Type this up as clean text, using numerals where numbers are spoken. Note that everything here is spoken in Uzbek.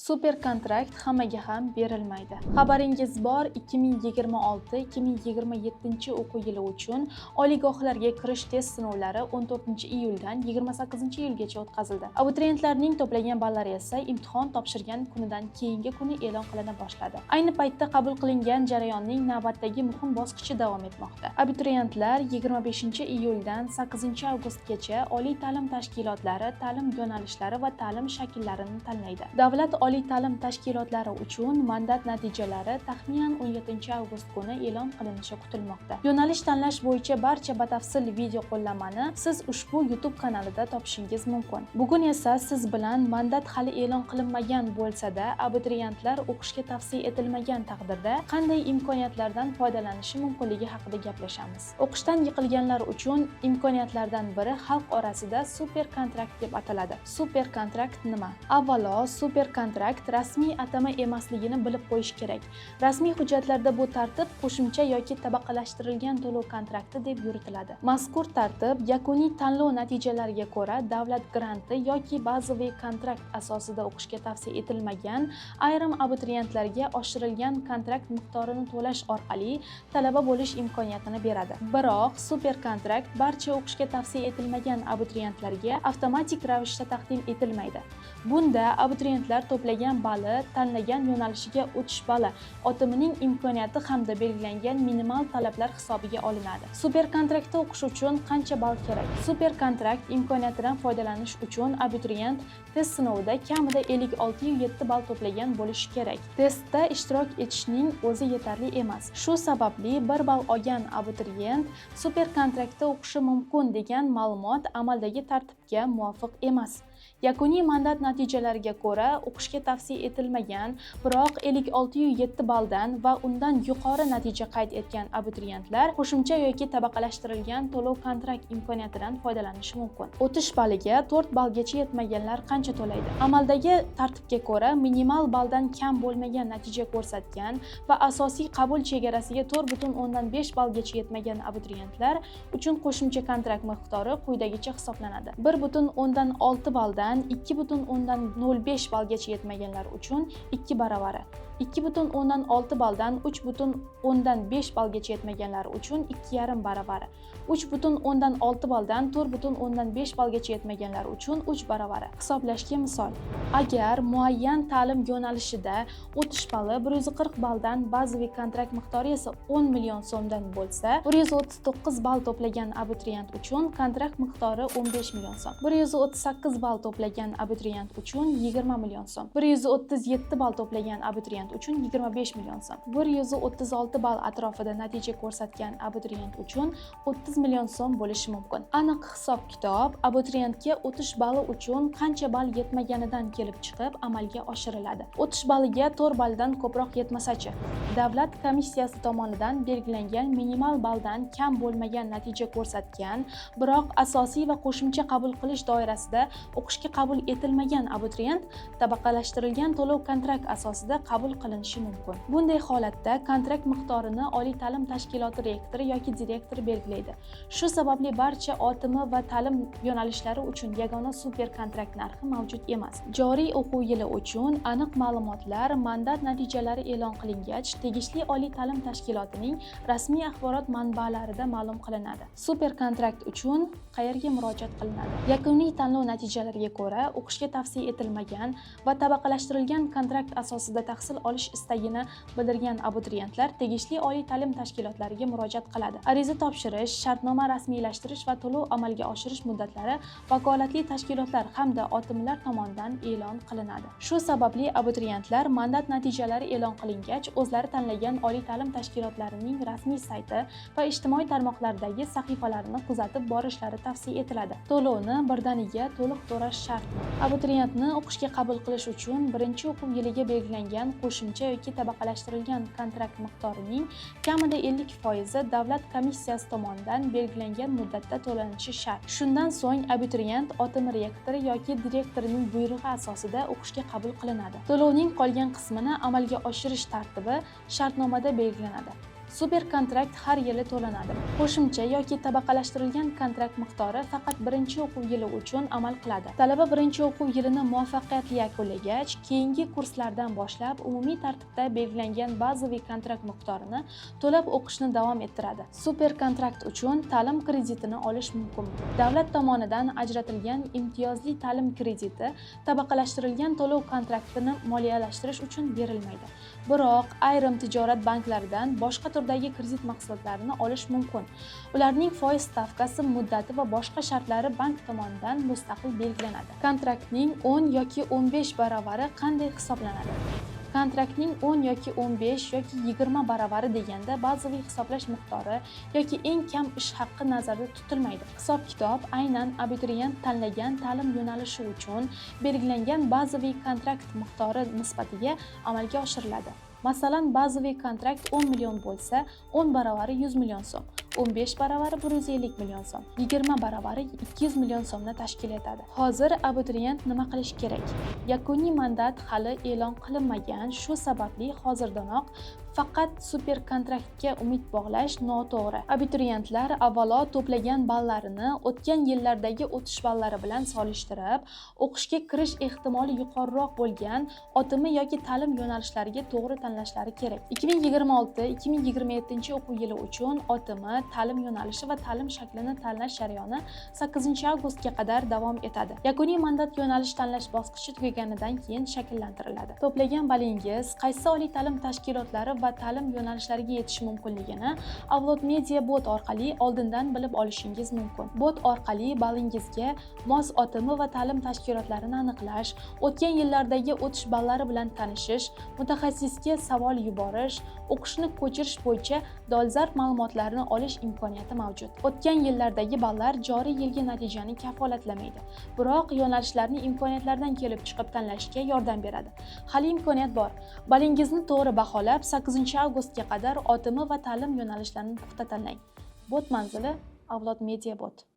Super kontrakt hammaga ham berilmaydi. Xabaringiz bor, 2026-2027 o'quv yili uchun oliygohlarga kirish test sinovlari 14-iyuldan 28-iyulgacha o'tkazildi. Abituriyentlarning to'plagan ballari esa imtihon topshirgan kunidan keyingi kuni e'lon qilina boshladi. Ayni paytda qabul qilingan jarayonning navbatdagi muhim bosqichi davom etmoqda. Abituriyentlar 25-iyuldan 8-avgustgacha oliy ta'lim tashkilotlari, ta'lim yo'nalishlari va ta'lim shakllarini tanlaydi. Davlat oliy ta'lim tashkilotlari uchun mandat natijalari taxminan 17-avgust kuni e'lon qilinishi kutilmoqda. Yo'nalish tanlash bo'yicha barcha batafsil video qo'llanmani siz ushbu YouTube kanalida topishingiz mumkin. Bugun esa siz bilan mandat hali e'lon qilinmagan bo'lsa-da, abituriyentlar o'qishga tavsiya etilmagan taqdirda qanday imkoniyatlardan foydalanishi mumkinligi haqida gaplashamiz. O'qishdan yiqilganlar uchun imkoniyatlardan biri xalq orasida super kontrakt deb ataladi. Super kontrakt nima? Avvalo, super kontrakt rasmiy atama emasligini bilib qo'yish kerak. Rasmiy hujjatlarda bu tartib qo'shimcha yoki tabaqalashtirilgan to'lov kontrakti deb yuritiladi. Mazkur tartib yakuniy tanlov natijalariga ko'ra davlat granti yoki bazaviy kontrakt asosida o'qishga tavsiya etilmagan ayrim abituriyentlarga oshirilgan kontrakt miqdorini to'lash orqali talaba bo'lish imkoniyatini beradi. Biroq super kontrakt barcha o'qishga tavsiya etilmagan abituriyentlarga avtomatik ravishda taqdim etilmaydi. Bunda abituriyentlar to'plagan balli, tanlagan yo'nalishiga o'tish balli, OTMning imkoniyati hamda belgilangan minimal talablar hisobiga olinadi. Super kontraktda o'qish uchun qancha ball kerak? Super kontrakt imkoniyatidan foydalanish uchun abituriyent test sinovida kamida 56-7 ball to'plagan bo'lishi kerak. Testda ishtirok etishning o'zi yetarli emas. Shu sababli 1 ball olgan abituriyent super kontraktda o'qishi mumkin degan ma'lumot amaldagi tartibga muvofiq emas. Yakuniy mandat natijalariga ko'ra o'qishga tavsiya etilmagan, biroq 56-7 balldan va undan yuqori natija qayd etgan abituriyentlar qo'shimcha yoki tabaqalashtirilgan to'lov kontrakt imkoniyatidan foydalanishi mumkin. O'tish balliga 4 ballgacha yetmaganlar qancha to'laydi? Amaldagi tartibga ko'ra minimal balldan kam bo'lmagan natija ko'rsatgan va asosiy qabul chegarasiga 4,5 ballgacha yetmagan abituriyentlar uchun qo'shimcha kontrakt miqdori quyidagicha hisoblanadi. 1,6 balldan 2,05 ballgacha yetmaganlar uchun 2 baravari, 2,6 balldan 3,5 ballgacha yetmaganlar uchun 2,5 baravari, 3,6 balldan 4,5 ballgacha yetmaganlar uchun 3 baravari. Hisoblashga misol: agar muayyan ta'lim yo'nalishida o'tish balli 140 balldan, bazaviy kontrakt miqdori esa 10 million so'mdan bo'lsa, 139 ball to'plagan abituriyent uchun kontrakt miqdori 15 million so'm, 138 ball to'plagan abituriyent uchun 20 million so'm, 137 ball to'plagan abituriyent uchun 25 million so'm, 136 ball atrofida natija ko'rsatgan abituriyent uchun 30 million so'm bo'lishi mumkin. Aniq hisob-kitob abituriyentga o'tish balli uchun qancha ball yetmaganidan kelib chiqib amalga oshiriladi. O'tish balliga 4 balldan ko'proq yetmasa-chi? Davlat komissiyasi tomonidan belgilangan minimal balldan kam bo'lmagan natija ko'rsatgan, biroq asosiy va qo'shimcha qabul qilish doirasida o'qishga qabul etilmagan abituriyent tabaqalashtirilgan to'lov kontrakt asosida qabul qilinishi mumkin. Bunday holatda kontrakt miqdorini oliy ta'lim tashkiloti rektori yoki direktori belgilaydi. Shu sababli barcha OTM va ta'lim yo'nalishlari uchun yagona super kontrakt narxi mavjud emas. Joriy o'quv yili uchun aniq ma'lumotlar mandat natijalari e'lon qilingach, tegishli oliy ta'lim tashkilotining rasmiy axborot manbalarida ma'lum qilinadi. Super kontrakt uchun qayerga murojaat qilinadi? Yakuniy tanlov natijalariga ko'ra o'qishga tavsiya etilmagan va tabaqalashtirilgan kontrakt asosida tahsil olish istagini bildirgan abituriyentlar tegishli oliy ta'lim tashkilotlariga murojaat qiladi. Ariza topshirish, shartnoma rasmiylashtirish va to'lov amalga oshirish muddatlari vakolatli tashkilotlar hamda OTMlar tomonidan e'lon qilinadi. Shu sababli abituriyentlar mandat natijalari e'lon qilingach, o'zlari tanlagan oliy ta'lim tashkilotlarining rasmiy sayti va ijtimoiy tarmoqlardagi sahifalarini kuzatib borishlari tavsiya etiladi. To'lovni birdaniga to'liq to'lash shart. Abituriyentni o'qishga qabul qilish uchun birinchi o'quv yiliga belgilangan qo'shimcha yoki tabaqalashtirilgan kontrakt miqdorining kamida 50% davlat komissiyasi tomonidan belgilangan muddatda to'lanishi shart. Shundan so'ng abituriyent OTM rektori yoki direktorining buyrug'i asosida o'qishga qabul qilinadi. To'lovning qolgan qismini amalga oshirish tartibi shartnomada belgilanadi. Super kontrakt har yili to'lanadi. Qo'shimcha yoki tabaqalashtirilgan kontrakt miqdori faqat birinchi o'quv yili uchun amal qiladi. Talaba birinchi o'quv yilini muvaffaqiyatli yakunlagach, keyingi kurslardan boshlab umumiy tartibda belgilangan bazaviy kontrakt miqdorini to'lab o'qishni davom ettiradi. Super kontrakt uchun ta'lim kreditini olish mumkin. Davlat tomonidan ajratilgan imtiyozli ta'lim krediti tabaqalashtirilgan to'lov kontraktini moliyalashtirish uchun berilmaydi. Biroq ayrim tijorat banklaridan boshqa turdagi kredit mahsulotlarini olish mumkin. Ularning foiz stavkasi, muddati va boshqa shartlari bank tomonidan mustaqil belgilanadi. Kontraktning 10 yoki 15 baravari qanday hisoblanadi? Kontraktning 10 yoki 15 yoki 20 baravari deganda bazaviy hisoblash miqdori yoki eng kam ish haqqi nazarda tutilmaydi. Hisob-kitob aynan abituriyent tanlagan ta'lim yo'nalishi uchun belgilangan bazaviy kontrakt miqdori nisbatiga amalga oshiriladi. Masalan, bazaviy kontrakt 10 million bo'lsa, 10 baravari 100 million so'm, 15 baravari 150 million so'm, 20 baravari 200 million so'mni tashkil etadi. Hozir abituriyent nima qilish kerak? Yakuniy mandat hali e'lon qilinmagan, shu sababli hozirdanoq faqat super kontraktga umid bog'lash noto'g'ri. Abituriyentlar avvalo to'plagan ballarini o'tgan yillardagi o'tish ballari bilan solishtirib, o'qishga kirish ehtimoli yuqoriroq bo'lgan OTM yoki ta'lim yo'nalishlariga to'g'ri tanlashlari kerak. 2026-2027 o'quv yili uchun OTM, ta'lim yo'nalishi va ta'lim shaklini tanlash jarayoni 8-avgustga qadar davom etadi. Yakuniy mandat yo'nalish tanlash bosqichi tugaganidan keyin shakllantiriladi. To'plagan ballingiz qaysi oliy ta'lim tashkilotlari va ta'lim yo'nalishlariga yetish mumkinligini Avlod Media Bot orqali oldindan bilib olishingiz mumkin. Bot orqali ballingizga mos OTM va ta'lim tashkilotlarini aniqlash, o'tgan yillardagi o'tish ballari bilan tanishish, mutaxassisga savol yuborish, o'qishni ko'chirish bo'yicha dolzarb ma'lumotlarni olish imkoniyati mavjud. O'tgan yillardagi ballar joriy yilgi natijani kafolatlamaydi, biroq yo'nalishlarni imkoniyatlardan kelib chiqib tanlashga yordam beradi. Hali imkoniyat bor. Ballingizni to'g'ri baholab, 8-avgustga qadar OTM va ta'lim yo'nalishlarini puxta tanlang. Bot manzili Avlod Media Bot.